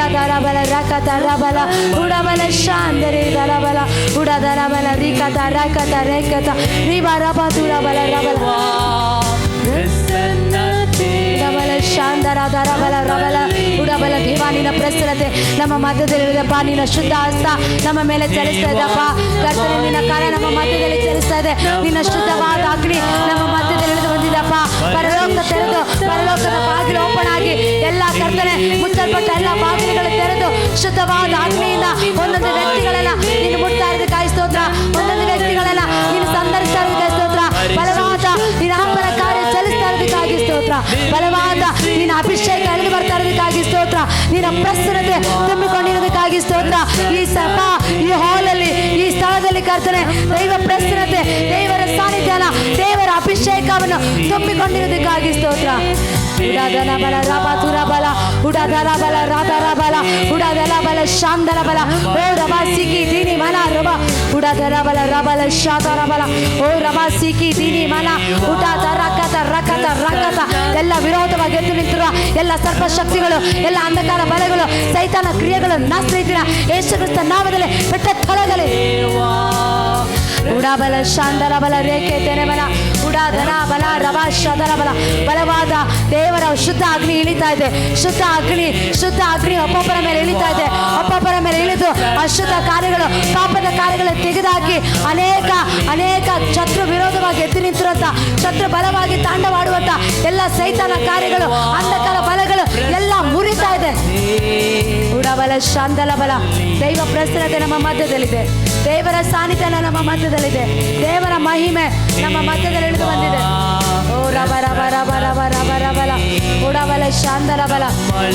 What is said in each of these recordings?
ಉಡದರಬಲ ರಕತರಬಲ ಉಡಬಲ ಶಾಂದರಿ ದರಬಲ ಉಡದರಬಲ ರಿಕತ ರಕತ ರೇಕತ ರಿಬರಬ ತುರಬಲ ರಬಲ ಶಾಂದರ ದರಬಲ ರಬಲ ಉಡಬಲ ದೇವಾನಿನ ಪ್ರಸನ್ನತೆ ನಮ್ಮ ಮಧ್ಯದಲ್ಲಿರುವುದಪ್ಪ. ನಿನ್ನ ಶುದ್ಧ ಹಸ್ತ ನಮ್ಮ ಮೇಲೆ ಚಲಿಸ್ತಾ ಇದ್ದಪ್ಪ ಕರ್ತನೆ. ನಿನ್ನ ಕರ ನಮ್ಮ ಮಧ್ಯದಲ್ಲಿ ಚಲಿಸ್ತಾ ಇದೆ. ನಿನ್ನ ಶುದ್ಧವಾದ ಅಗ್ನಿ ನಮ್ಮ ಮಧ್ಯದಲ್ಲಿ ಇಳಿದು ಬಂದಿದಪ್ಪ. ಪರಲೋಕ ತೆರೆದು ಪರಲೋಕದ ಬಾಗಿಲು ಓಪನ್ ಆಗಿ ಎಲ್ಲ ಕರ್ತನೆ ಮುಚ್ಚಲ್ಪಟ್ಟ ಎಲ್ಲ ಬಾಗಿಲುಗಳು ತೆರೆದು ಶುದ್ಧವಾದ ಅಗ್ನಿಯಿಂದ ಒಂದೊಂದು ವ್ಯಕ್ತಿಗಳೆಲ್ಲ ನೀನು ಮುಟ್ತಾ ಇರೋದಕ್ಕಾಗಿ ಸ್ತೋತ್ರ. ಒಂದೊಂದು ವ್ಯಕ್ತಿಗಳೆಲ್ಲ ನೀನು ಸಂದರ್ಶಿಸ್ತಾ ಇರೋದಕ್ಕಾಗಿ ಸ್ತೋತ್ರ. ಬಲವಾದ ನಿನ್ನ ಹಬ್ಬನ ಕಾರ್ಯ ಚಲಿಸ್ತಾ ಇರೋದಕ್ಕಾಗಿ ಸ್ತೋತ್ರ. ಬಲವಾದ ನಿನ್ನ ಅಭಿಷೇಕ ಎಳೆದು ಬರ್ತಾ ಇರೋದಕ್ಕಾಗಿ ಸ್ತೋತ್ರ. ನಿನ್ನ ಪ್ರಸನ್ನತೆ ತುಂಬಿಕೊಂಡಿರೋದಕ್ಕಾಗಿ ಸ್ತೋತ್ರ. ಈ ಸಭಾ ಈ ಹಾಲಲ್ಲಿ ಈ ಸ್ಥಳದಲ್ಲಿ ಕರ್ತನೆ ದೈವ ಪ್ರಸನ್ನತೆ ದೇವರ ಸಾನ್ನಿಧ್ಯ ದೇವರ ಅಭಿಷೇಕವನ್ನು ತುಂಬಿಕೊಂಡಿರೋದಕ್ಕಾಗಿ ಸ್ತೋತ್ರ. ಉಡಾದನ ಬಲ ರಬ ತುರ ಬಲ ಉಡಾದರ ಬಲ ರಾಧರ ಬಲ ಉಡಾದಲ ಬಲ ಶಾಂದರ ಬಲ ಓ ರಬ ಸಿಕ್ಕಿ ದೀನಿ ಮನ ರಬ ಉಡಾದರ ಬಲ ರಬಲ ಶಾದರ ಬಲ ಓ ರಬ ಸಿಕ್ಕಿ ದೀನಿ ಮನ ಉಡಾದ ರಕತ ರಕತ ರಕತ ಎಲ್ಲ ವಿರೋಧವಾಗಿ ಎದ್ದು ನಿಂತಿರುವ ಎಲ್ಲ ಸರ್ಪಶಕ್ತಿಗಳು ಎಲ್ಲ ಅಂಧಕಾರ ಬಲಗಳು ಸೈತಾನ ಕ್ರಿಯೆಗಳು ನಾಸ್ತಿನ ಯೇಸು ಕ್ರಿಸ್ತ ನಾಮದಲ್ಲಿ ಬೆಟ್ಟ ತೊಲಗಲಿ. ಉಡಾಬಲ ಶಾಂದರ ಬಲ ರೇಖೆ ತೆನೆ ಬಲ ಉಡಾದನ ಬಲ ರಬ ಶಾದರ ಬಲ ಬಲವಾದ ದೇವರ ಶುದ್ಧ ಅಗ್ನಿ ಇಳಿತಾ ಇದೆ. ಶುದ್ಧ ಅಗ್ನಿ ಒಬ್ಬೊಬ್ಬರ ಮೇಲೆ ಇಳಿತಾ ಇದೆ. ಒಬ್ಬೊಬ್ಬರ ಮೇಲೆ ಇಳಿದು ಅಶುದ್ಧ ಕಾರ್ಯಗಳು ಪಾಪದ ಕಾರ್ಯಗಳು ತೆಗೆದುಹಾಕಿ ಅನೇಕ ಶತ್ರು ವಿರೋಧವಾಗಿ ಎದ್ದು ನಿಂತಿರುವಂತ ಶತ್ರು ಬಲವಾಗಿ ತಾಂಡವಾಡುವಂತ ಎಲ್ಲ ಸೈತಾನ ಕಾರ್ಯಗಳು ಅಂಧಕಾರ ಬಲಗಳು ಎಲ್ಲ ಮುರಿತಾ ಇದೆ. ಉಡಬಲ ಶಾಂದಲ ಬಲ ದೈವ ಪ್ರಸನ್ನತೆ ನಮ್ಮ ಮಧ್ಯದಲ್ಲಿದೆ. ದೇವರ ಸಾನ್ನಿಧ್ಯ ನಮ್ಮ ಮಧ್ಯದಲ್ಲಿದೆ. ದೇವರ ಮಹಿಮೆ ನಮ್ಮ ಮಧ್ಯದಲ್ಲಿ ಇಳಿದು ಬಂದಿದೆ. ಓ ರಬ ರಬ ರಬ ರಬ ರಬ ರಬಲ ಉಡಬಲ ಶಾಂದಲ ಬಲ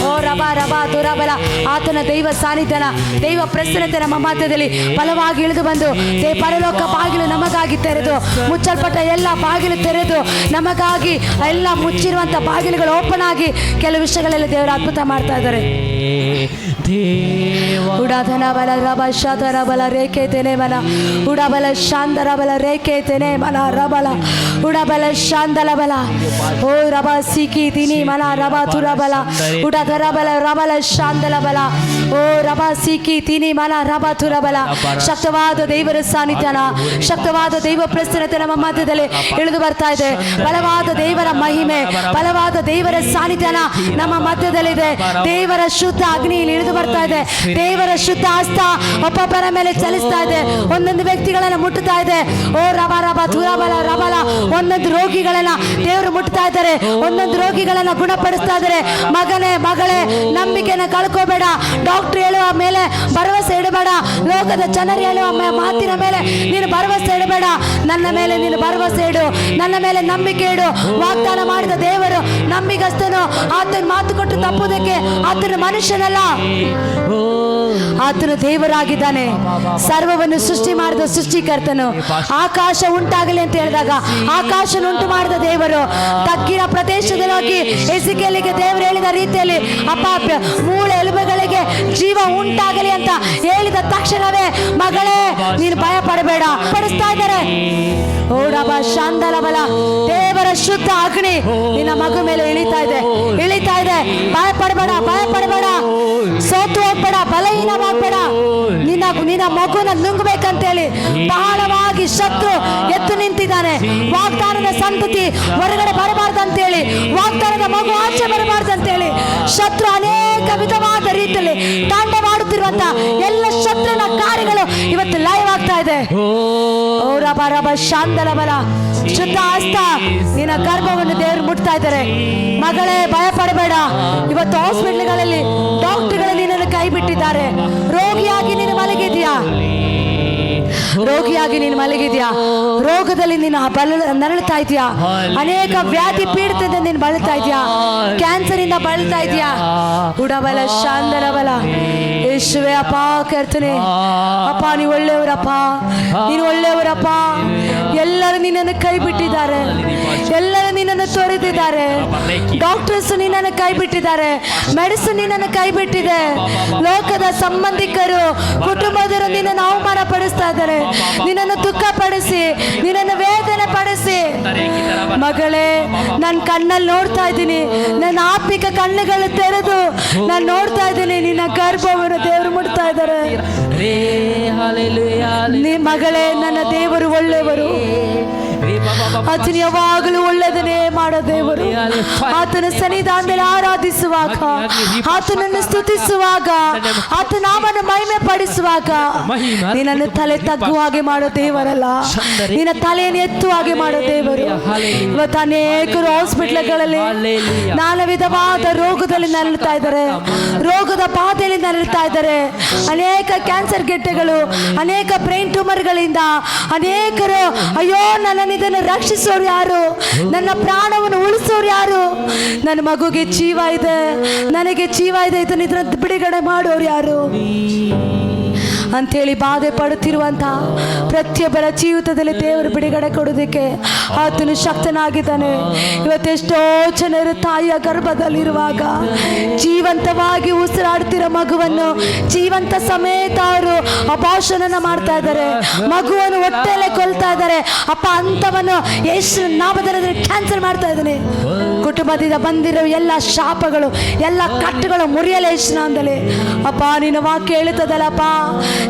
ಓ ರಬ ರಬ ದುರಬಲ ಆತನ ದೈವ ಸಾನ್ನಿಧ್ಯನ ದೈವ ಪ್ರಸನ್ನತೆ ನಮ್ಮ ಮಧ್ಯದಲ್ಲಿ ಬಲವಾಗಿ ಇಳಿದು ಬಂದು ಪರಲೋಕ ಬಾಗಿಲು ನಮಗಾಗಿ ತೆರೆದು ಮುಚ್ಚಲ್ಪಟ್ಟ ಎಲ್ಲ ಬಾಗಿಲು ತೆರೆದು ನಮಗಾಗಿ ಎಲ್ಲ ಮುಚ್ಚಿರುವಂತ ಬಾಗಿಲುಗಳು ಓಪನ್ ಆಗಿ ಕೆಲವು ವಿಷಯಗಳಲ್ಲಿ ದೇವರು ಅದ್ಭುತ ಮಾಡ್ತಾ ಇದ್ದಾರೆ. ಉಡಾಧನ ಬಲ ರಬ ಶಾದರ ಬಲ ರೇಖೆ ತೆನೆ ಬಲ ಉಡಬಲ ಶಾಂದರ ಬಲ ರೇಖೆ ತೆನೆ ಬಲ ರಬಲ ಉಡಬಲ ಶಾಂದಲ ಬಲ ಓ ರಬ ಸಿಕ್ಕಿ ತಿನಿ ಮಲ ರಬ ತುರ ಬಲ ಉಡಧರ ಬಲ ರಬಲ ಶಾಂದಲ ಬಲ ಓ ರಬ ಸಿಕ್ಕಿ ತಿನಿ ಮಲ ರಬ ತುರ ಬಲ ಶಕ್ತವಾದ ದೇವರ ಸಾನ್ನಿಧ್ಯನ ಶಕ್ತವಾದ ದೈವ ಪ್ರಸನ್ನತೆ ನಮ್ಮ ಮಧ್ಯದಲ್ಲಿ ಇಳಿದು ಬರ್ತಾ ಇದೆ. ಬಲವಾದ ದೇವರ ಮಹಿಮೆ ಬಲವಾದ ದೇವರ ಸಾನ್ನಿಧ್ಯನ ನಮ್ಮ ಮಧ್ಯದಲ್ಲಿದೆ. ದೇವರ ಶುದ್ಧ ಅಗ್ನಿಯಲ್ಲಿ ಇಳಿದು ಬರ್ತಾ ಇದೆ. ದೇವರ ಶುದ್ಧ ಹಸ್ತ ಒಬ್ಬೊಬ್ಬರ ಮೇಲೆ ಚಲಿಸ್ತಾ ಇದೆ. ಒಂದೊಂದು ವ್ಯಕ್ತಿಗಳನ್ನ ಮುಟ್ಟುತ್ತಾ ಇದೆ. ಓ ರಬ ರಬ ತುರಬಲ ರಬಲ ಒಂದೊಂದು ರೋಗಿಗಳನ್ನ ದೇವರು ಮುಟ್ತಾ ಇದ್ದಾರೆ. ಒಂದೊಂದು ರೋಗಿಗಳನ್ನ ಗುಣಪಡಿಸ್ತಾ ಇದ್ದಾರೆ. ಮಗನೇ ಮಗಳೇ ನಂಬಿಕೆನ ಕಳ್ಕೋಬೇಡ. ಡಾಕ್ಟರ್ ಹೇಳುವ ಮೇಲೆ ಭರವಸೆ ಇಡಬೇಡ. ಲೋಕದ ಜನರು ಹೇಳುವ ಮಾತಿನ ಮೇಲೆ ನೀನು ಭರವಸೆ ಇಡಬೇಡ. ನನ್ನ ಮೇಲೆ ನೀನು ಭರವಸೆ ಇಡು. ನನ್ನ ಮೇಲೆ ನಂಬಿಕೆ ಇಡು. ವಾಗ್ದಾನ ಮಾಡಿದ ದೇವರು ನಂಬಿಗಸ್ತನು. ಆತನ ಮಾತು ಕೊಟ್ಟು ತಪ್ಪುವುದಕ್ಕೆ ಆತನ ಮನುಷ್ಯನಲ್ಲ, ಆತನು ದೇವರಾಗಿದ್ದಾನೆ. ಸರ್ವವನ್ನು ಸೃಷ್ಟಿ ಮಾಡಿದ ಸೃಷ್ಟಿಕರ್ತನು. ಆಕಾಶ ಉಂಟಾಗಲಿ ಅಂತ ಹೇಳಿದಾಗ ಆಕಾಶ ಉಂಟು ಮಾಡಿದ ದೇವರು ತಗ್ಗಿನ ಪ್ರದೇಶದಲ್ಲಿ ಹೋಗಿ ಎಸಿಕೇಲಿಗೆ ದೇವರು ಹೇಳಿದ ರೀತಿಯಲ್ಲಿ ಅಪ್ಪ ಮೂಳೆ ಎಲುಬುಗಳಿಗೆ ಜೀವ ಉಂಟಾಗಲಿ ಅಂತ ಹೇಳಿದ ತಕ್ಷಣವೇ ಮಗಳೇ ನೀನು ಭಯ ಪಡಬೇಡ ಪಡಿಸ್ತಾ ಇದ್ದಾರೆ. ಓಡಬ ಶಾಂದಲ ಬಲ ದೇವರ ಶುದ್ಧ ಅಗ್ನಿ ನಿನ್ನ ಮಗು ಮೇಲೆ ಇಳಿತಾ ಇದೆ. ಭಯ ಪಡಬೇಡ, ಸೋತು ಹೋಗ್ಬೇಡ, ಬಲಹೀನವಾಗಬೇಡ. ನಿನ್ನ ಮಗುನ ನುಂಗಬೇಕಂತೇಳಿ ಬಹಳವಾಗಿ ಶತ್ರು ಎದ್ದು ನಿಂತಿದ್ದಾನೆ. ವಾಗ್ದಾನದ ಸಂತತಿ ಹೊರಗಡೆ ಬರಬಾರ್ದಂತೇಳಿ, ವಾಗ್ದಾನದ ಮಗು ಆಚೆ ಬರಬಾರ್ದಂತೇಳಿ ಶತ್ರು ಅನೇಕ ವಿಧವಾದ ರೀತಿಯಲ್ಲಿ ತಾಂಡವಾಡುತ್ತಿರುವಂತ ಎಲ್ಲ ಶತ್ರುನ ಕಾರ್ಯಗಳು ಇವತ್ತು ಲೈವ್ ಆಗ್ತಾ ಇದೆ. ಓ ರಬ ರಬ ಶಾಂದಲ ಬಲ ಶುದ್ಧ ಹಸ್ತ ನಿನ್ನ ಗರ್ಭವನ್ನು ದೇವರು ಮುಟ್ತಾ ಇದ್ದಾರೆ. ಮಗಳೇ ಭಯ ಪಡಬೇಡ. ಇವತ್ತು ಹಾಸ್ಪಿಟಲ್ಗಳಲ್ಲಿ ಡಾಕ್ಟರ್ಗಳು ನಿನ್ನನ್ನು ಕೈ ಬಿಟ್ಟಿದ್ದಾರೆ. ರೋಗಿಯಾಗಿ ನೀನು ಮಲಗಿದ್ಯಾ, ರೋಗದಲ್ಲಿ ನೀನು ನರಳುತ್ತಾ ಇದೆಯಾ, ಅನೇಕ ವ್ಯಾಧಿ ಪೀಡಿತದಿಂದ ನೀನು ಬಳಲ್ತಾ ಇದೆಯಾ, ಕ್ಯಾನ್ಸರ್ ಇಂದ ಬಳಲ್ತಾ ಇದೆಯಾ. ಉಡಬಲ ಶಾಂದರ ಬಲ ಯೇಸುವೇ ಅಪ್ಪ ಕರ್ತನೆ ಅಪ್ಪ ನೀನು ಒಳ್ಳೆಯವರಪ್ಪ. ಎಲ್ಲರೂ ನಿನ್ನನ್ನು ಕೈ ಬಿಟ್ಟಿದ್ದಾರೆ, ಎಲ್ಲರೂ ನಿನ್ನನ್ನು ತೊರೆದಿದ್ದಾರೆ. ಡಾಕ್ಟರ್ಸ್ ನಿನ್ನನ್ನು ಕೈ ಬಿಟ್ಟಿದ್ದಾರೆ, ಮೆಡಿಸಿನ್ ನಿನ್ನನ್ನು ಕೈ ಬಿಟ್ಟಿದೆ. ಲೋಕದ ಸಂಬಂಧಿಕರು, ಕುಟುಂಬದವರು ನಿನ್ನನ್ನು ಅವಮಾನ ಪಡಿಸ್ತಾ ಇದ್ದಾರೆ, ನಿನ್ನನ್ನು ದುಃಖ ಪಡಿಸಿ, ನಿನ್ನನ್ನು ವೇದನೆ ಪಡಿಸಿ. ಮಗಳೇ, ನನ್ನ ಕಣ್ಣಲ್ಲಿ ನೋಡ್ತಾ ಇದ್ದೀನಿ, ನನ್ನ ಆತ್ಮಿಕ ಕಣ್ಣುಗಳು ತೆರೆದು ನಾನು ನೋಡ್ತಾ ಇದ್ದೀನಿ, ನಿನ್ನ ಗರ್ಭವನ್ನು ದೇವರು ಮುಡ್ತಾ ಇದ್ದಾರೆ. ಮಗಳೇ, ನನ್ನ ದೇವರು ಒಳ್ಳೆಯವರು, ಆತನು ಯಾವಾಗಲೂ ಒಳ್ಳೆಯದನ್ನೇ ಮಾಡೋ ದೇವರು. ಆತನ ಸನ್ನಿಧಾನದಲ್ಲಿ ಆರಾಧಿಸುವಾಗ, ಆತನನ್ನು ಸ್ತುತಿಸುವಾಗ, ಆತನ ನಾಮವನ್ನು ಮಹಿಮೆ ಪಡಿಸುವಾಗ ನಿನ್ನನ್ನು ತಲೆ ತಗ್ಗುವ ಹಾಗೆ ಮಾಡೋ ದೇವರಲ್ಲ, ನಿನ್ನ ತಲೆಯನ್ನು ಎತ್ತುವ ಹಾಗೆ ಮಾಡೋ ದೇವರು. ಇವತ್ತು ಅನೇಕರು ಹಾಸ್ಪಿಟ್ಲ್ಗಳಲ್ಲಿ ನಾನಾ ವಿಧವಾದ ರೋಗದಲ್ಲಿ ನರಳುತ್ತಾ ಇದ್ದಾರೆ, ರೋಗದ ಬಾಧೆಯಲ್ಲಿ ನರಳುತ್ತಾ ಇದ್ದಾರೆ. ಅನೇಕ ಕ್ಯಾನ್ಸರ್ ಗೆಡ್ಡೆಗಳು, ಅನೇಕ ಬ್ರೈನ್ ಟ್ಯೂಮರ್ಗಳಿಂದ ಅನೇಕರು, ಅಯ್ಯೋ ನನ್ನನ್ನು ಇದನ್ನು ರಕ್ಷಿಸೋರು ಯಾರು, ನನ್ನ ಪ್ರಾಣವನ್ನು ಉಳಿಸೋರು ಯಾರು, ನನ್ನ ಮಗುಗೆ ಜೀವ ಇದೆ, ನನಗೆ ಜೀವ ಇದೆ, ಇದನ್ನ ಬಿಡುಗಡೆ ಮಾಡೋರು ಯಾರು ಅಂಥೇಳಿ ಬಾಧೆ ಪಡುತ್ತಿರುವಂಥ ಪ್ರತಿಯೊಬ್ಬರ ಜೀವಿತದಲ್ಲಿ ದೇವರು ಬಿಡುಗಡೆ ಕೊಡೋದಕ್ಕೆ ಆತನು ಶಕ್ತನಾಗಿದ್ದಾನೆ. ಇವತ್ತೆಷ್ಟೋ ಜನರು ತಾಯಿಯ ಗರ್ಭದಲ್ಲಿರುವಾಗ ಜೀವಂತವಾಗಿ ಉಸಿರಾಡ್ತಿರೋ ಮಗುವನ್ನು ಜೀವಂತ ಸಮೇತ ಅವರು ಅಪಾರ್ಷಣನ ಮಾಡ್ತಾ ಇದ್ದಾರೆ, ಮಗುವನ್ನು ಹೊಟ್ಟೆಲೆ ಕೊಲ್ತಾ ಇದ್ದಾರೆ. ಅಪ್ಪ, ಅಂಥವನ್ನು ಯೇಸುವಿನ ನಾಮದಲ್ಲಿ ಕ್ಯಾನ್ಸಲ್ ಮಾಡ್ತಾ ಇದ್ದಾನೆ. ಕುಟುಂಬದಿಂದ ಬಂದಿರೋ ಎಲ್ಲ ಶಾಪಗಳು, ಎಲ್ಲ ಕಟ್ಟುಗಳು ಮುರಿಯಲೇ ಯೇಸುವಿನಲ್ಲಿ. ಅಪ್ಪ, ನಿನ್ನ ವಾಕ್ಯ ಹೇಳುತ್ತದಲ್ಲಪ್ಪ,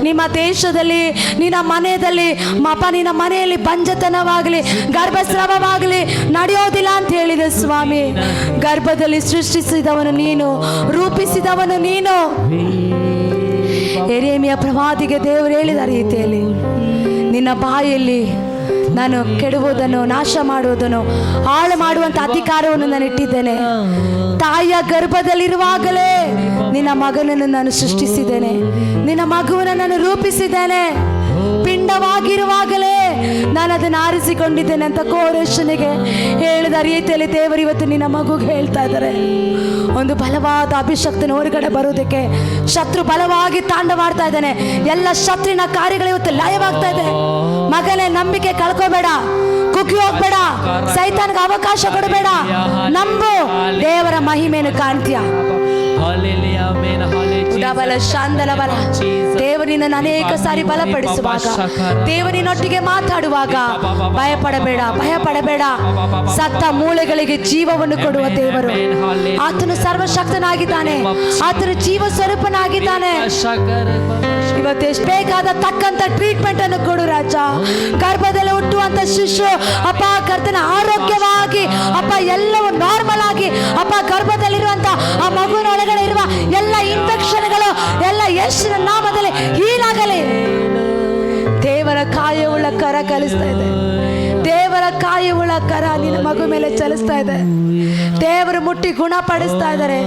ನಿಮ್ಮ ದೇಶದಲ್ಲಿ, ನಿನ್ನ ಮನೆಯಲ್ಲಿ, ಅಪ್ಪ ನಿನ್ನ ಮನೆಯಲ್ಲಿ ಬಂಜತನವಾಗಲಿ ಗರ್ಭಸ್ರಾವವಾಗಲಿ ನಡೆಯೋದಿಲ್ಲ ಅಂತ ಹೇಳಿದೆ ಸ್ವಾಮಿ. ಗರ್ಭದಲ್ಲಿ ಸೃಷ್ಟಿಸಿದವನು ನೀನು, ರೂಪಿಸಿದವನು ನೀನು. ಯೆರೆಮೀಯ ಪ್ರವಾದಿಗೆ ದೇವರು ಹೇಳಿದ ರೀತಿಯಲ್ಲಿ ನಿನ್ನ ಬಾಯಲ್ಲಿ ನಾನು ಕೆಡುವುದನ್ನು, ನಾಶ ಮಾಡುವುದನ್ನು, ಹಾಳು ಮಾಡುವಂಥ ಅಧಿಕಾರವನ್ನು ನಾನು ಇಟ್ಟಿದ್ದೇನೆ. ತಾಯಿಯ ಗರ್ಭದಲ್ಲಿರುವಾಗಲೇ ನಿನ್ನ ಮಗನನ್ನು ನಾನು ಸೃಷ್ಟಿಸಿದ್ದೇನೆ, ನಿನ್ನ ಮಗುವನ್ನು ನಾನು ರೂಪಿಸಿದ್ದೇನೆ. ಪಿಂಡವಾಗಿರುವಾಗಲೇ ನಾನು ಅದನ್ನು ಆರಿಸಿಕೊಂಡಿದ್ದೇನೆ ಅಂತ ಕೋರೇಶನಿಗೆ ಹೇಳಿದ ರೀತಿಯಲ್ಲಿ ದೇವರು ಇವತ್ತು ನಿನ್ನ ಮಗುಗೆ ಹೇಳ್ತಾ ಇದ್ದಾರೆ. ಒಂದು ಬಲವಾದ ಅಭಿಷಕ್ತನ ಹೊರಗಡೆ ಬರುವುದಕ್ಕೆ ಶತ್ರು ಬಲವಾಗಿ ತಾಂಡವಾಡ್ತಾ ಇದ್ದಾನೆ. ಎಲ್ಲ ಶತ್ರುವಿನ ಕಾರ್ಯಗಳು ಇವತ್ತು ಲಯವಾಗ್ತಾ ಇದೆ. ಮಗನೇ, ನಂಬಿಕೆ ಕಳ್ಕೋಬೇಡ, ಕುಗ್ಗಿ ಹೋಗ್ಬೇಡ, ಸೈತಾನ್ಗೆ ಅವಕಾಶ ಕೊಡಬೇಡ, ನಂಬು, ದೇವರ ಮಹಿಮೆಯನ್ನು ಕಾಣ್ತೀಯ. ದೇವರಿನ ಅನೇಕ ಸಾರಿ ಬಲಪಡಿಸುವಾಗ, ದೇವರಿನೊಟ್ಟಿಗೆ ಮಾತಾಡುವಾಗ ಭಯಪಡಬೇಡ, ಭಯಪಡಬೇಡ. ಸತ್ತ ಮೂಳೆಗಳಿಗೆ ಜೀವವನ್ನು ಕೊಡುವ ದೇವರು. ಆತನು ಸರ್ವಶಕ್ತನಾಗಿದ್ದಾನೆ, ಆತನು ಜೀವ ಸ್ವರೂಪನಾಗಿದ್ದಾನೆ. ಇವತ್ತೆಷ್ಟು ಬೇಕಾದ ತಕ್ಕಂತ ಟ್ರೀಟ್ಮೆಂಟ್ ಅನ್ನು ಕೊಡು ರಾಜ. ಗರ್ಭದಲ್ಲಿ ಹುಟ್ಟುವಂತ ಶಿಶು ಅಪ್ಪ ಕರ್ತನ ಆರೋಗ್ಯವಾಗಿ, ಅಪ್ಪ ಎಲ್ಲವೂ ನಾರ್ಮಲ್ ಆಗಿ, ಅಪ್ಪ ಗರ್ಭದಲ್ಲಿರುವಂತ ಆ ಮಗುವಿನ ಒಳಗಡೆ ಇರುವ ಎಲ್ಲ ಇನ್ಫೆಕ್ಷನ್ಗಳು ಎಲ್ಲ ಯೇಸುವಿನ ನಾಮದಲ್ಲಿ ಹೀಲಾಗಲಿ. ದೇವರ ಕಾಯವುಳ್ಳ ಕರ ಕಲಿಸ್ತಾ ಇದೆ, ದೇವರ ಕಾಯವುಳ್ಳ ಕರ ನಿನ್ನ ಮಗು ಮೇಲೆ ಚಲಿಸ್ತಾ ಇದೆ. ದೇವರು ಮುಟ್ಟಿ ಗುಣಪಡಿಸ್ತಾ ಇದ್ದಾರೆ.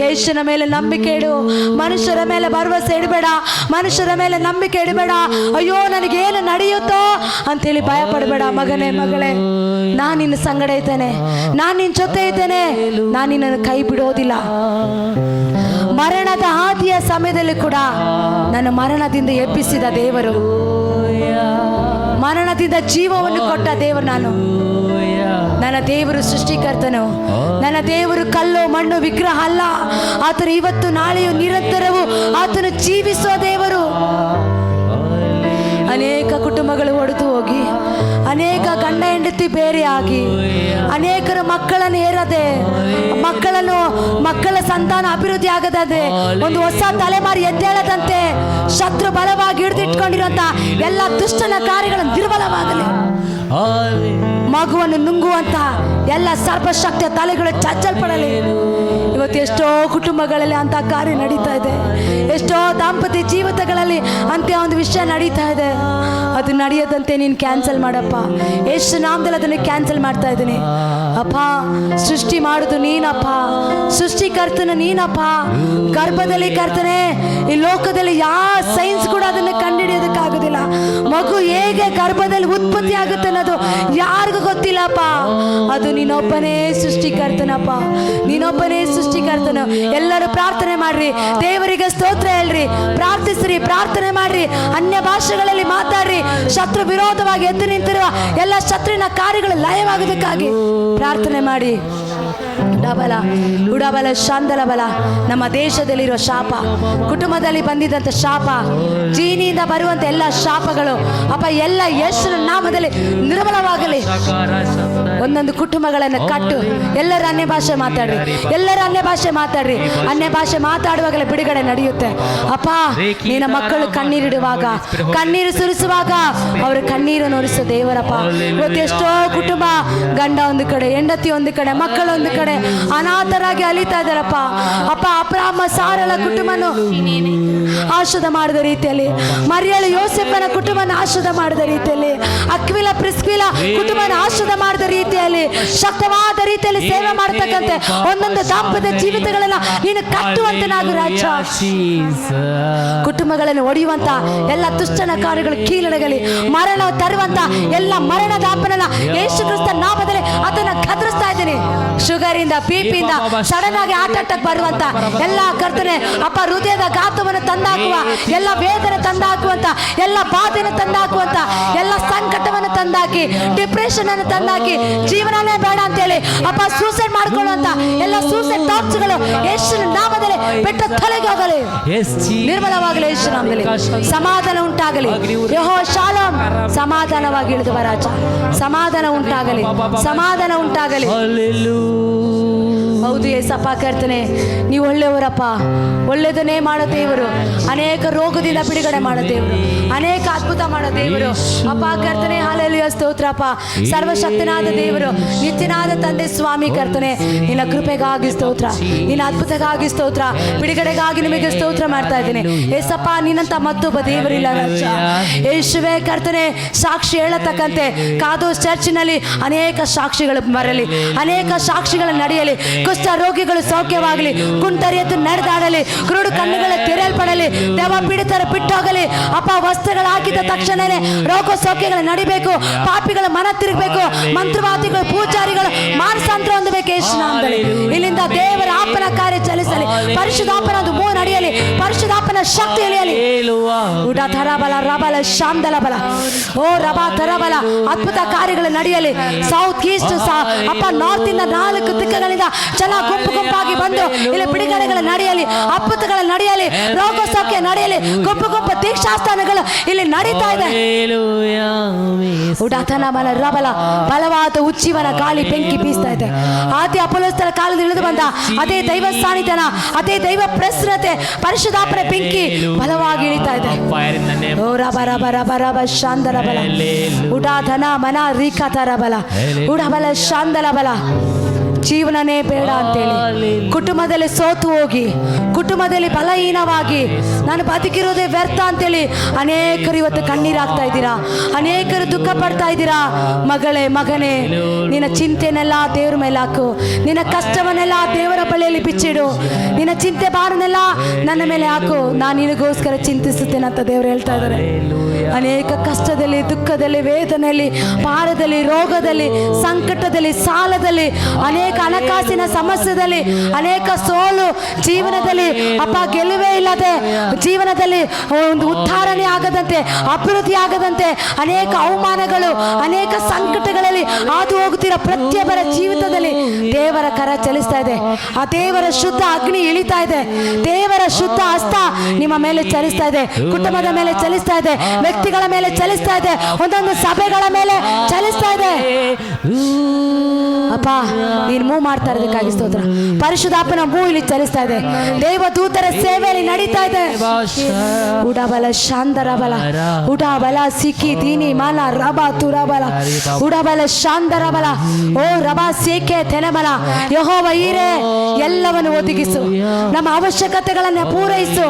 ಯೇಸುವಿನ ಮೇಲೆ ನಂಬಿಕೆ ಇಡು, ಮನುಷ್ಯರ ಮೇಲೆ ಭರವಸೆ ಇಡಬೇಡ, ಮನುಷ್ಯರ ಮೇಲೆ ನಂಬಿಕೆ ಇಡಬೇಡ. ಅಯ್ಯೋ ನನಗೇನು ನಡೆಯುತ್ತೋ ಅಂತೇಳಿ ಭಯ ಪಡಬೇಡ. ಮಗನೇ, ಮಗಳೇ, ನಾನು ನಿನ್ನ ಸಂಗಡ ಇದ್ದೇನೆ, ನಾನು ನಿನ್ನ ಜೊತೆ ಇದ್ದೇನೆ, ನಾನು ನಿನ್ನನ್ನು ಕೈ ಬಿಡೋದಿಲ್ಲ. ಮರಣದ ಹಾದಿಯ ಸಮಯದಲ್ಲಿ ಕೂಡ ನನ್ನ ಮರಣದಿಂದ ಎಬ್ಬಿಸಿದ ದೇವರು, ಮರಣದಿಂದ ಜೀವವನ್ನು ಕೊಟ್ಟ ದೇವರು ನಾನು. ನನ್ನ ದೇವರು ಸೃಷ್ಟಿಕರ್ತನು, ನನ್ನ ದೇವರು ಕಲ್ಲು ಮಣ್ಣು ವಿಗ್ರಹ ಅಲ್ಲ. ಆತನು ಇವತ್ತು ನಾಳೆಯೂ ನಿರಂತರವೂ ಆತನು ಜೀವಿಸುವ ದೇವರು. ಅನೇಕ ಕುಟುಂಬಗಳು ಒಡೆದು ಹೋಗಿ, ಅನೇಕ ಗಂಡ ಹೆಂಡತಿ ಬೇರೆಯಾಗಿ, ಅನೇಕರು ಮಕ್ಕಳನ್ನು ಹೇರದೆ, ಮಕ್ಕಳ ಸಂತಾನ ಅಭಿವೃದ್ಧಿ ಆಗದೆ, ಒಂದು ಹೊಸ ತಲೆಮಾರಿ ಎದ್ದೇಳದಂತೆ ಶತ್ರು ಬಲವಾಗಿ ಹಿಡಿದಿಟ್ಕೊಂಡಿರುವಂತ ಎಲ್ಲ ದುಷ್ಟನ ಕಾರ್ಯಗಳನ್ನು ದುರ್ಬಲವಾಗಲಿ. ಮಗುವನ್ನು ನುಂಗುವಂತ ಎಲ್ಲ ಸರ್ಪಶಕ್ತಿಯ ತಲೆಗಳು ಚಚ್ಚಲ್ಪಡಲಿ. ಇವತ್ತು ಎಷ್ಟೋ ಕುಟುಂಬಗಳಲ್ಲಿ ಅಂತ ಕಾರ್ಯ ನಡೀತಾ ಇದೆ, ಎಷ್ಟೋ ದಾಂಪತ್ಯ ಜೀವಿತಗಳಲ್ಲಿ ಅಂತ ಒಂದು ವಿಷಯ ನಡೀತಾ ಇದೆ. ಅದು ನಡೆಯದಂತೆ ನೀನು ಕ್ಯಾನ್ಸಲ್ ಮಾಡಪ್ಪ. ಎಷ್ಟು ನಾಮದಲ್ಲಿ ಅದನ್ನು ಕ್ಯಾನ್ಸಲ್ ಮಾಡ್ತಾ ಇದ್ದೀನಿ ಅಪ್ಪ. ಸೃಷ್ಟಿ ಮಾಡುದು ನೀನಪ್ಪ, ಸೃಷ್ಟಿಕರ್ತನ ನೀನಪ್ಪ. ಗರ್ಭದಲ್ಲಿ ಕರ್ತನೆ, ಈ ಲೋಕದಲ್ಲಿ ಯಾವ ಸೈನ್ಸ್ ಕೂಡ ಅದನ್ನು ಕಂಡುಹಿಡಿಯೋದಕ್ಕಾಗೋದಿಲ್ಲ. ಮಗು ಹೇಗೆ ಗರ್ಭದಲ್ಲಿ ಉತ್ಪತ್ತಿ ಆಗುತ್ತೆ ಅನ್ನೋದು ಯಾರಿಗೂ ಗೊತ್ತಿಲ್ಲಪ್ಪ. ಅದು ನೀನೊಬ್ಬನೇ ಸೃಷ್ಟಿಕರ್ತನಪ್ಪ, ನೀನೊಬ್ಬನೇ ಸೃಷ್ಟಿಕರ್ತನ. ಕರ್ತನು. ಎಲ್ಲರೂ ಪ್ರಾರ್ಥನೆ ಮಾಡ್ರಿ, ದೇವರಿಗೆ ಸ್ತೋತ್ರ ಹೇಳ್ರಿ, ಪ್ರಾರ್ಥಿಸ್ರಿ, ಪ್ರಾರ್ಥನೆ ಮಾಡ್ರಿ, ಅನ್ಯ ಭಾಷೆಗಳಲ್ಲಿ ಮಾತಾಡ್ರಿ. ಶತ್ರು ವಿರೋಧವಾಗಿ ಎದ್ದು ನಿಂತಿರುವ ಎಲ್ಲ ಶತ್ರುವಿನ ಕಾರ್ಯಗಳು ಲಯವಾಗುವುದಕ್ಕಾಗಿ ಪ್ರಾರ್ಥನೆ ಮಾಡಿ. ಉಡಬಲ ಉಡಬಲ ಶಾಂದಲ ಬಲ. ನಮ್ಮ ದೇಶದಲ್ಲಿರುವ ಶಾಪ, ಕುಟುಂಬದಲ್ಲಿ ಬಂದಿದ್ದಂಥ ಶಾಪ, ಜೀನಿಯಿಂದ ಬರುವಂತ ಎಲ್ಲ ಶಾಪಗಳು ಅಪ್ಪ ಎಲ್ಲ ಯೇಸುವಿನ ನಾಮದಲ್ಲಿ ನಿರ್ಮಲವಾಗಲಿ. ಒಂದೊಂದು ಕುಟುಂಬಗಳನ್ನು ಕಟ್ಟು. ಎಲ್ಲರ ಅನ್ಯ ಭಾಷೆ ಮಾತಾಡ್ರಿ, ಎಲ್ಲರ ಅನ್ಯ ಭಾಷೆ ಮಾತಾಡ್ರಿ. ಅನ್ಯ ಭಾಷೆ ಮಾತಾಡುವಾಗಲೇ ಬಿಡುಗಡೆ ನಡೆಯುತ್ತೆ. ಅಪ್ಪ ನಿನ್ನ ಮಕ್ಕಳು ಕಣ್ಣೀರಿಡುವಾಗ, ಕಣ್ಣೀರು ಸುರಿಸುವಾಗ ಅವರು ಕಣ್ಣೀರು ನುರಿಸು ದೇವರಪ್ಪ. ಇವತ್ತು ಎಷ್ಟೋ ಕುಟುಂಬ, ಗಂಡ ಒಂದು ಕಡೆ, ಹೆಂಡತಿ ಒಂದು ಕಡೆ, ಮಕ್ಕಳು ಒಂದು ಕಡೆ ಅನಾಥರಾಗಿ ಅಲಿತಾ ಇದ್ದಾರಪ್ಪ. ಅಪ್ಪ ಅಬ್ರಾಮ ಸಾರಳ ಕುಟುಂಬನು ಆಶೀರ್ವಾದ ಮಾಡಿದ ರೀತಿಯಲ್ಲಿ, ಮರಿಯಳು ಯೋಸೆಫನ ಕುಟುಂಬನ ಆಶೀರ್ವಾದ ಮಾಡಿದ ರೀತಿಯಲ್ಲಿ, ಅಕ್ವಿಲ ಪ್ರಿಸ್ಕಿಲ ಕುಟುಂಬನ ಆಶೀರ್ವಾದ ಮಾಡಿದ ರೀತಿಯಲ್ಲಿ, ಶಕ್ತವಾದ ರೀತಿಯಲ್ಲಿ ಸೇವೆ ಮಾಡತಕ್ಕಂತೆ ಒಂದೊಂದು ದಾಂಪತ್ಯ ಜೀವಿತಗಳನ್ನ ನೀನು ಕಟ್ಟುವಂತನಾಗು ರಾಜ. ಕುಟುಂಬಗಳನ್ನು ಒಡೆಯುವಂತ ಎಲ್ಲ ದುಷ್ಟನ ಕಾರ್ಯಗಳು ಕೀಳಡಗಲಿ. ಮರಣ ತರುವಂತ ಎಲ್ಲ ಮರಣದ ಅಪ್ಪನನ್ನ ಯೇಸು ಕ್ರಿಸ್ತ ನಾಮದಲ್ಲಿ ಅದನ್ನ ಕತ್ತರಿಸ್ತಾ ಇದ್ದೀನಿ. ಶುಗರ್ ಇಂದ, ಪಿಪಿಯಿಂದ ಸಡನ್ ಆಗಿ ಅಟ್ಯಾಕ್ ಬರುವಂತ ಎಲ್ಲ ಕರ್ತನೆ ಅಪ್ಪ, ಹೃದಯದ ಘಾತವನ್ನು ತಂದಾಕುವ ಎಲ್ಲ ವೇದನೆ ತಂದಾಕುವಂತ ಎಲ್ಲ ಬಾಧೆಯನ್ನು ತಂದಾಕುವಂತ ಎಲ್ಲ ಸಂಕಟವನ್ನು ತಂದಾಕಿ, ಡಿಪ್ರೆಷನ್ ಅನ್ನು ತಂದಾಕಿ, ಜೀವನನೇ ಬೇಡ ಅಂತೇಳಿ ಅಪ್ಪ ಸೂಸೈಡ್ ಮಾಡ್ಕೊಳ್ಳುವಂತ ಎಲ್ಲ ಸೂಸೈಡ್ ಥಾಟ್ಸ್ಗಳು ಯೇಸುವಿನ ನಾಮದಲ್ಲಿ ಬೆಟ್ಟ ತಲೆಗೆ ಹೋಗಲಿ, ನಿರ್ಮಲವಾಗಲಿ. ಯೇಸು ನಾಮದಲ್ಲಿ ಸಮಾಧಾನ ಉಂಟಾಗಲಿ. ಯೆಹೋವ ಶಾಲೋಮ್, ಸಮಾಧಾನವಾಗಿ ಇಳಿದು ಬರಾಜ, ಸಮಾಧಾನ ಉಂಟಾಗಲಿ, ಸಮಾಧಾನ ಉಂಟಾಗಲಿ. ಹೌದು ಏಸಪ್ಪ ಕರ್ತನೆ, ನೀವು ಒಳ್ಳೆಯವರಪ್ಪ, ಒಳ್ಳೆಯದನ್ನೇ ಮಾಡೋ ದೇವರು, ಅನೇಕ ರೋಗದಿಂದ ಬಿಡುಗಡೆ ಮಾಡೋ ದೇವರು, ಅನೇಕ ಅದ್ಭುತ ಮಾಡೋ ದೇವರು ಅಪ್ಪ ಕರ್ತನೆ. ಹಾಲೆಲೂಯ, ಸ್ತೋತ್ರಪ್ಪ. ಸರ್ವಶಕ್ತನಾದ ದೇವರು, ನಿತ್ಯನಾದ ತಂದೆ ಸ್ವಾಮಿ ಕರ್ತನೆ, ನಿನ್ನ ಕೃಪೆಗಾಗಿ ಸ್ತೋತ್ರ, ನಿನ್ನ ಅದ್ಭುತಗಾಗಿ ಸ್ತೋತ್ರ, ಬಿಡುಗಡೆಗಾಗಿ ನಿಮಗೆ ಸ್ತೋತ್ರ ಮಾಡ್ತಾ ಇದ್ದೀನಿ ಏಸಪ್ಪ. ನಿನ್ನಂತ ಮತ್ತೊಬ್ಬ ದೇವರಿಲ್ಲ ರಾಜ. ಯೇಸುವೇ ಕರ್ತನೆ, ಸಾಕ್ಷಿ ಹೇಳತಕ್ಕಂತೆ ಕಾದೋಸ್ ಚರ್ಚಿನಲ್ಲಿ ಅನೇಕ ಸಾಕ್ಷಿಗಳು ಬರಲಿ, ಅನೇಕ ಸಾಕ್ಷಿಗಳು ನಡೆಯಲಿ. ಕುಷ್ಠ ರೋಗಿಗಳು ಸೌಖ್ಯವಾಗಲಿ, ಕುಂಟರಿಯತ್ತು ನಡೆದಾಡಲಿ, ಕುರುಡು ಕಣ್ಣುಗಳ ತೆರೆಯಲ್ಪಡಲಿ, ದೇವ ಪೀಡಿತರ ಬಿಟ್ಟೋಗಲಿ. ಅಪ್ಪ ವಸ್ತ್ರಗಳು ಹಾಕಿದ ತಕ್ಷಣನೇ ರೋಗ ಸೌಖ್ಯಗಳು ನಡಿಬೇಕು, ಪಾಪಿಗಳು ಮನ ತಿರುಗಬೇಕು, ಮಂತ್ರವಾದಿಗಳು ಪೂಜಾರಿಗಳು ಮಾನಸಾಂತರ ಹೊಂದಬೇಕು ಯೇಸು ನಾಮದಲ್ಲಿ. ಇಲ್ಲಿಂದ ದೇವರ ಆಪನ ಕಾರ್ಯ ಚಲಿಸಲಿ, ಪರಿಶುದ್ಧಾಪನ ಒಂದು ಮೂವ್ ನಡೆಯಲಿ, ಪರಿಶುದ್ಧಾಪನ ಶಕ್ತಿ ಇಳಿಯಲಿ. ಊಟ ಥರಬಲ ರಬಲ ಶಾಂದಲ ಬಲ, ಓ ರಬಾ ಥರಬಲ, ಅದ್ಭುತ ಕಾರ್ಯಗಳು ನಡೆಯಲಿ. ಸೌತ್ ಈಸ್ಟ್ ಅಪ್ಪ ನಾರ್ತ್ ಇಂದ 4 ದಿಕ್ಕುಗಳಿಂದ ಜನ ಗುಂಪು ಗುಂಪಾಗಿ ಬಂದು ಇಲ್ಲಿ ಬಿಡುಗಡೆಗಳು ನಡೆಯಲಿ, ಅದ್ಭುತಗಳು ನಡೆಯಲಿ, ರೋಗ ಸೌಖ್ಯ ನಡೆಯಲಿ, ಗುಂಪು ಗುಂಪು ದೀಕ್ಷಾಸ್ಥಾನಗಳು ಇಲ್ಲಿ ನಡೀತಾ ಇದೆ. ಉಡಾತನ ಬಲ ರಬಲ, ಬಲವಾದ ಉಚ್ಚಿವನ ಗಾಳಿ ಬೆಂಕಿ ಬೀಸ್ತಾ ಇದೆ. ಆದಿ ಅಪೊಸ್ತಲರ ಕಾಲದಲ್ಲಿ ಇಳಿದು ಬಂದ ಅದೇ ದೈವ ಸಾನ್ನಿಧ್ಯನ, ಅದೇ ದೈವ ಪ್ರಸನ್ನತೆ, ಪರಿಶುದ್ಧಾಪನ ಬೆಂಕಿ ಬಲವಾಗಿ ಇಳಿತಾ ಇದೆ. ಓ ರಬ ರಬ ರಬ ರಬ ಶಾಂದಲ ಬಲ, ಉಡಾಧನ ಮನ ರೀಖಾತರ ಬಲ, ಉಡಬಲ ಶಾಂದಲ ಬಲ. ಜೀವನನೇ ಬೇಡ ಅಂತೇಳಿ ಕುಟುಂಬದಲ್ಲಿ ಸೋತು ಹೋಗಿ, ಕುಟುಂಬದಲ್ಲಿ ಬಲಹೀನವಾಗಿ ನಾನು ಬದುಕಿರೋದೇ ವ್ಯರ್ಥ ಅಂತೇಳಿ ಅನೇಕರು ಇವತ್ತು ಕಣ್ಣೀರಾಗ್ತಾ ಇದ್ದೀರಾ, ಅನೇಕರು ದುಃಖ ಪಡ್ತಾ ಇದ್ದೀರಾ. ಮಗಳೇ, ಮಗನೇ, ನಿನ್ನ ಚಿಂತೆನೆಲ್ಲ ದೇವ್ರ ಮೇಲೆ ಹಾಕು, ನಿನ್ನ ಕಷ್ಟವನ್ನೆಲ್ಲ ದೇವರ ಬಳಿಯಲ್ಲಿ ಬಿಚ್ಚಿಡು, ನಿನ್ನ ಚಿಂತೆ ಭಾರನೆಲ್ಲ ನನ್ನ ಮೇಲೆ ಹಾಕು, ನಾನು ನಿನಗೋಸ್ಕರ ಚಿಂತಿಸುತ್ತೇನೆ ಅಂತ ದೇವರು ಹೇಳ್ತಾ ಇದ್ದಾರೆ. ಅನೇಕ ಕಷ್ಟದಲ್ಲಿ, ದುಃಖದಲ್ಲಿ, ವೇದನೆಯಲ್ಲಿ, ಭಾರದಲ್ಲಿ, ರೋಗದಲ್ಲಿ, ಸಂಕಟದಲ್ಲಿ, ಸಾಲದಲ್ಲಿ, ಅನೇಕ ಹಣಕಾಸಿನ ಸಮಸ್ಯೆದಲ್ಲಿ, ಅನೇಕ ಸೋಲು ಜೀವನದಲ್ಲಿ, ಅಪ್ಪ ಗೆಲುವೇ ಇಲ್ಲದೆ ಜೀವನದಲ್ಲಿ ಒಂದು ಉದ್ಧಾರಣೆ ಆಗದಂತೆ, ಅಭಿವೃದ್ಧಿ ಆಗದಂತೆ, ಅನೇಕ ಅವಮಾನಗಳು, ಅನೇಕ ಸಂಕಟಗಳಲ್ಲಿ ಹಾದು ಹೋಗುತ್ತಿರೋ ಪ್ರತಿಯೊಬ್ಬರ ಜೀವಿತದಲ್ಲಿ ದೇವರ ಕರ ಚಲಿಸ್ತಾ ಇದೆ. ಆ ದೇವರ ಶುದ್ಧ ಅಗ್ನಿ ಇಳಿತಾ ಇದೆ, ದೇವರ ಶುದ್ಧ ಹಸ್ತ ನಿಮ್ಮ ಮೇಲೆ ಚಲಿಸ್ತಾ ಇದೆ, ಕುಟುಂಬದ ಮೇಲೆ ಚಲಿಸ್ತಾ ಇದೆ, ವ್ಯಕ್ತಿಗಳ ಮೇಲೆ ಚಲಿಸ್ತಾ ಇದೆ, ಒಂದೊಂದು ಸಭೆಗಳ ಮೇಲೆ ಚಲಿಸ್ತಾ ಇದೆ. ಅಪ್ಪ ನೀನು ಮೂವ್ ಮಾಡ್ತಾ ಇರೋದಕ್ಕಾಗಿ ಸ್ತೋತ್ರ. ಪರಿಶುದ್ಧಾಪನ ಮೂವ್ ಇಲ್ಲಿ ಚಲಿಸ್ತಾ ಇದೆ, ದೇವದೂತರ ಸೇವೆಯಲ್ಲಿ ನಡೀತಾ ಇದೆ. ಉಡಬಲ ಶಾಂದರ ಬಲ, ಉಡಬಲ ಸಿಕ್ಕಿ ದೀನಿ ಮಾಲ ರಬ ತುರಬಲ, ಉಡಬಲ ಶಾಂದರ ಬಲ, ಓ ರಬ ಸೇಕೆ ತೆನೆಬಲ. ಯೆಹೋವ ಈರೇ ಎಲ್ಲವನ್ನು ಒದಗಿಸು, ನಮ್ಮ ಅವಶ್ಯಕತೆಗಳನ್ನ ಪೂರೈಸು.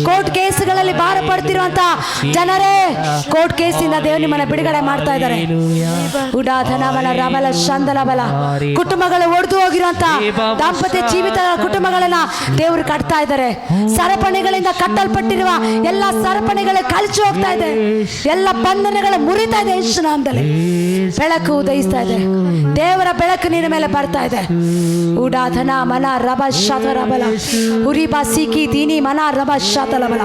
ಕೋರ್ಟ್ ಕೇಸುಗಳಲ್ಲಿ ಭಾರ ಪಡ್ತಿರುವಂತ ಜನರೇ, ಕೋರ್ಟ್ ಕೇಸಿಂದ ದೇವರು ನಿಮ್ಮನ್ನ ಬಿಡುಗಡೆ ಮಾಡ್ತಾ ಇದ್ದಾರೆ. ಉಡಾಧನ ಬಲ ರಬಲ ಶಾಂದಲ ಬಲ, ಕುಟುಂಬಗಳು ಒಡೆದು ಹೋಗಿರುವಂತ ದಾಂಪತ್ಯ ಜೀವಿತ ಕುಟುಂಬಗಳನ್ನ ದೇವರು ಕಟ್ತಾ ಇದ್ದಾರೆ. ಸರಪಣಿಗಳಿಂದ ಕಟ್ಟಲ್ಪಟ್ಟಿರುವ ಎಲ್ಲ ಸರಪಣಿಗಳು ಕಳಚಿ ಹೋಗ್ತಾ ಇದೆ. ಎಲ್ಲ ಬಂಧನಗಳು ಮುರಿತಾ ಇದೆ. ಯೇಸು ನಾಮದಲ್ಲಿ ಬೆಳಕು ಉದಯಿಸ್ತಾ ಇದೆ. ದೇವರ ಬೆಳಕು ನಿನ್ನ ಮೇಲೆ ಬರ್ತಾ ಇದೆ. ಉಡಾಧನ ಮನ ರಬ ಶಾತರಬಲ ಉರಿಬಾ ಸಿಕ್ಕಿ ದೀನಿ ಮನ ರಬ ಶಾತಲಬಲ.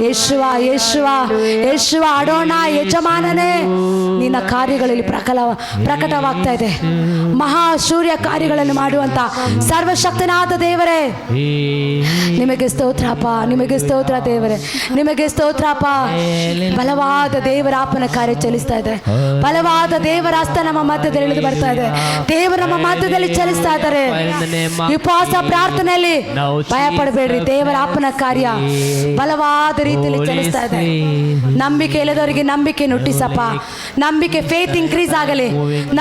ಯೇಸುವ ಯೇಸುವ ಯೇಸುವ ಅಡೋಣ ಯಜಮಾನನೇ, ನಿನ್ನ ಕಾರ್ಯಗಳಲ್ಲಿ ಪ್ರಕಟವಾಗ್ತಾ ಇದೆ. ಮಹಾ ಸೂರ್ಯ ಕಾರ್ಯಗಳನ್ನು ಮಾಡುವಂತ ಸರ್ವಶಕ್ತನಾದ ದೇವರೇ, ನಿಮಗೆ ಸ್ತೋತ್ರಪ್ಪ, ನಿಮಗೆ ಸ್ತೋತ್ರ ದೇವರೇ, ನಿಮಗೆ ಸ್ತೋತ್ರಪ್ಪ. ಬಲವಾದ ದೇವರ ಆಪನ ಕಾರ್ಯ ಚಲಿಸ್ತಾ ಇದೆ. ಬಲವಾದ ದೇವರ ಹಸ್ತ ನಮ್ಮ ಮಧ್ಯದಲ್ಲಿ ಇಳಿದು ಬರ್ತಾ ಇದೆ. ದೇವರು ನಮ್ಮ ಮಧ್ಯದಲ್ಲಿ ಚಲಿಸ್ತಾ ಇದ್ದಾರೆ. ಉಪವಾಸ ಪ್ರಾರ್ಥನೆಯಲ್ಲಿ ಭಯ ಪಡಬೇಡ್ರಿ. ದೇವರ ಆಪನ ಕಾರ್ಯ ಬಲವಾದ ರೀತಿಯಲ್ಲಿ ಚಲಿಸ್ತಾ ಇದೆ. ನಂಬಿಕೆ ಇಲ್ಲದವರಿಗೆ ನಂಬಿಕೆ ನುಟ್ಟಿಸಪ್ಪ. ನಂಬಿಕೆ ಫೇತ್ ಇನ್ಕ್ರೀಸ್ ಆಗಲಿ.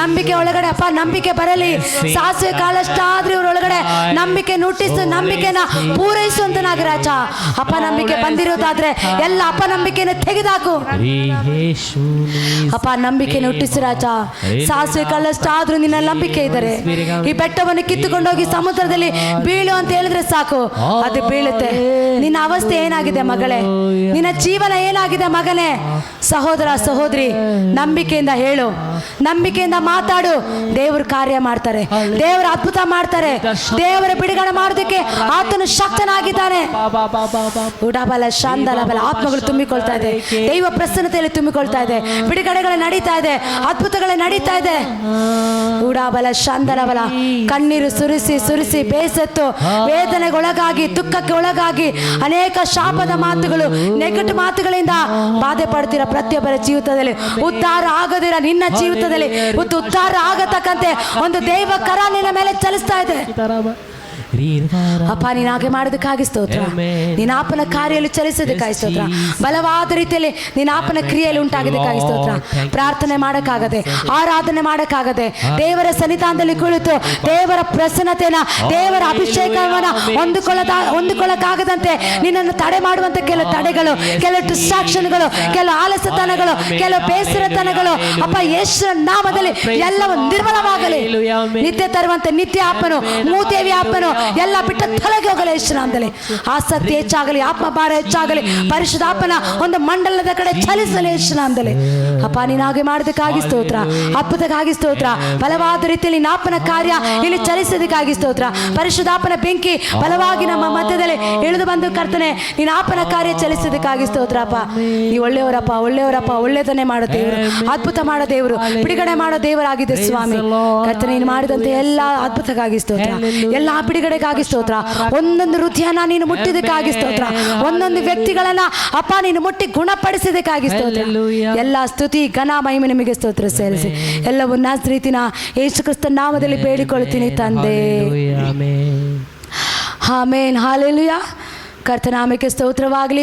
ನಂಬಿಕೆ ಒಳಗಡೆ ಅಪ್ಪ ನಂಬಿಕೆ ಬರಲಿ. ಸಾಸಿವೆ ಕಾಲಷ್ಟಾದ್ರೂ ಇವ್ರೊಳಗಡೆ ನಂಬಿಕೆ ನುಟ್ಟಿಸು, ನಂಬಿಕೆನ ಪೂರೈಸುವಂತ ನಾಗರಾಜ. ಅಪನಂಬಿಕೆ ಬಂದಿರೋದಾದ್ರೆ ಎಲ್ಲ ಅಪನಂಬಿಕೆನ ತೆಗೆದಾಕು ಅಪ್ಪ. ನಂಬಿಕೆ ನುಟ್ಟಿಸು ರಾಜ. ಸಾಸಿವೆ ಕಾಲಷ್ಟಾದ್ರೂ ನಿನ್ನ ನಂಬಿಕೆ ಇದ್ದಾರೆ. ಈ ಬೆಟ್ಟವನ್ನು ಕಿತ್ತುಕೊಂಡೋಗಿ ಸಮುದ್ರದಲ್ಲಿ ಬೀಳು ಅಂತ ಹೇಳಿದ್ರೆ ಸಾಕು, ಅದು ಬೀಳುತ್ತೆ. ನಿನ್ನ ಅವಸ್ಥೆ ಏನಾಗಿದೆ ಮಗಳೇ? ನಿನ್ನ ಜೀವನ ಏನಾಗಿದೆ ಮಗನೇ? ಸಹೋದರ ಸಹೋದರಿ, ನಂಬಿಕೆಯಿಂದ ಹೇಳು, ನಂಬಿಕೆಯಿಂದ ಮಾತಾಡು. ದೇವರು ಕಾರ್ಯ ಮಾಡ್ತಾರೆ, ದೇವರು ಅದ್ಭುತ ಮಾಡ್ತಾರೆ. ದೇವರ ಬಿಡುಗಡೆ ಮಾಡೋದಕ್ಕೆ ಆತನು ಶಕ್ತನಾಗಿದ್ದಾನೆ. ಉಡಾಬಲ ಶಾಂದಲಬಲ ಆತ್ಮಗಳು ತುಂಬಿಕೊಳ್ತಾ ಇದೆ. ದೈವ ಪ್ರಸನ್ನತೆಯಲ್ಲಿ ತುಂಬಿಕೊಳ್ತಾ ಇದೆ. ಬಿಡುಗಡೆಗಳು ನಡೀತಾ ಇದೆ, ಅದ್ಭುತಗಳು ನಡೀತಾ ಇದೆ. ಉಡಾಬಲ ಶಾಂದಲಬಲ ಕಣ್ಣೀರು ಸುರಿಸಿ ಸುರಿಸಿ ಬೇಸತ್ತು ವೇದನೆಗೊಳಗಾಗಿ ದುಃಖಕ್ಕೆ ಒಳಗಾಗಿ ಅನೇಕ ಶಾಪದ ಮಾತುಗಳು ನೆಗೆಟಿವ್ ಮಾತುಗಳಿಂದ ಬಾಧೆ ಪಡ್ತಿರೋ ಪ್ರತಿಯೊಬ್ಬರ ಜೀವಿತದಲ್ಲಿ ಉದ್ಧಾರ ಆಗದಿರ ನಿನ್ನ ಜೀವಿತದಲ್ಲಿ ಉದ್ಧಾರ ಆಗತಕ್ಕಂತೆ ಒಂದು ದೈವ ಕರ ನಿನ್ನ ಮೇಲೆ ಚಲಿಸ್ತಾ ಇದೆ. ಅಪ್ಪ ನೀನು ಹಾಗೆ ಮಾಡೋದಕ್ಕಾಗಿ ಸ್ತೋತ್ರ. ನಿನ್ನ ಆಪನ ಕಾರ್ಯದಲ್ಲಿ ಚಲಿಸೋದಕ್ಕಾಗಿ ಸ್ತೋತ್ರ. ಬಲವಾದ ರೀತಿಯಲ್ಲಿ ನಿನ್ನ ಆಪನ ಕ್ರಿಯೆಯಲ್ಲಿ ಉಂಟಾಗೋದಕ್ಕಾಗಿ ಸ್ತೋತ್ರ. ಪ್ರಾರ್ಥನೆ ಮಾಡೋಕ್ಕಾಗದೆ, ಆರಾಧನೆ ಮಾಡೋಕ್ಕಾಗದೆ, ದೇವರ ಸನ್ನಿಧಾನದಲ್ಲಿ ಕುಳಿತು ದೇವರ ಪ್ರಸನ್ನತೆನ, ದೇವರ ಅಭಿಷೇಕವನ್ನ ಹೊಂದಿಕೊಳ್ಳಕ್ಕಾಗದಂತೆ ನಿನ್ನನ್ನು ತಡೆ ಮಾಡುವಂತ ಕೆಲವು ತಡೆಗಳು, ಕೆಲವು ಡಿಸ್ಟ್ರಾಕ್ಷನ್ಗಳು, ಕೆಲವು ಆಲಸ್ಯತನಗಳು, ಕೆಲವು ಬೇಸರತನಗಳು ಅಪ್ಪ ಯೇಸುವಿನ ನಾಮದಲ್ಲಿ ಎಲ್ಲವೂ ನಿರ್ಮಲವಾಗಲಿ. ನಿತ್ಯ ತರುವಂತೆ ನಿತ್ಯ ಆಪನು, ಮೂದೇವಿ ಆಪನು ಎಲ್ಲ ಬಿಟ್ಟ ತೊಲಗಿ ಹೋಗಲಿ ಯೇಸು ನಾಮದಲ್ಲಿ. ಆಸಕ್ತಿ ಹೆಚ್ಚಾಗಲಿ, ಆತ್ಮಭಾರ ಹೆಚ್ಚಾಗಲಿ, ಪರಿಶುದ್ಧಾತ್ಮನ ಒಂದು ಮಂಡಲದ ಕಡೆ ಚಲಿಸಲಿ ಯೇಸು ನಾಮದಲ್ಲಿ. ಅಪ್ಪ ನೀನು ಹಾಗೆ ಮಾಡೋದಕ್ಕಾಗಿ ಸ್ತೋತ್ರ. ಅದ್ಭುತಕ್ಕಾಗಿ ಸ್ತೋತ್ರ. ಬಲವಾದ ರೀತಿಯಲ್ಲಿ ನಾಪನ ಕಾರ್ಯ ಇಲ್ಲಿ ಚಲಿಸೋದಕ್ಕಾಗಿ ಸ್ತೋತ್ರ. ಪರಿಶುದ್ಧಾತ್ಮನ ಬೆಂಕಿ ಬಲವಾಗಿ ನಮ್ಮ ಮಧ್ಯದಲ್ಲಿ ಇಳಿದು ಬಂದು ಕರ್ತನೆ ನೀನು ಆಪನ ಕಾರ್ಯ ಚಲಿಸೋದಕ್ಕಾಗಿ ಸ್ತೋತ್ರ. ಅಪ್ಪ ನೀವು ಒಳ್ಳೆಯವರಪ್ಪ, ಒಳ್ಳೆಯವರಪ್ಪ, ಒಳ್ಳೆಯದನ್ನೇ ಮಾಡೋ ದೇವರು, ಅದ್ಭುತ ಮಾಡೋ ದೇವರು, ಬಿಡುಗಡೆ ಮಾಡೋ ದೇವರಾಗಿದೆ ಸ್ವಾಮಿ. ಕರ್ತನೆ ನೀನು ಮಾಡಿದಂತೆ ಎಲ್ಲ ಅದ್ಭುತಕ್ಕಾಗಿ ಸ್ತೋತ್ರ, ಎಲ್ಲ ಬಿಡುಗಡೆಗಾಗಿ ಸ್ತೋತ್ರ. ಒಂದೊಂದು ಹೃದಯನ ನೀನು ಮುಟ್ಟಿದಕ್ಕಾಗಿ ಸ್ತೋತ್ರ. ಒಂದೊಂದು ವ್ಯಕ್ತಿಗಳನ್ನ ಅಪ್ಪ ನೀನು ಮುಟ್ಟಿ ಗುಣಪಡಿಸಿದಕ್ಕಾಗಿ ಸ್ತೋತ್ರ. ಎಲ್ಲ ಸ್ತುತಿ ಘನ ಮಹಿಮೆ ನಿಮಗೆ ಸ್ತೋತ್ರ ಸೇರಿಸಿ ಎಲ್ಲವೂ ನಾಸರೀತಿನ ಯೇಸು ಕ್ರಿಸ್ತನ ನಾಮದಲ್ಲಿ ಬೇಡಿಕೊಳ್ಳುತ್ತೀನಿ ತಂದೆ. ಆಮೆನ್. ಹಲ್ಲೆಲೂಯಾ. ಕರ್ತನಾಮಕ್ಕೆ ಸ್ತೋತ್ರವಾಗಲಿ.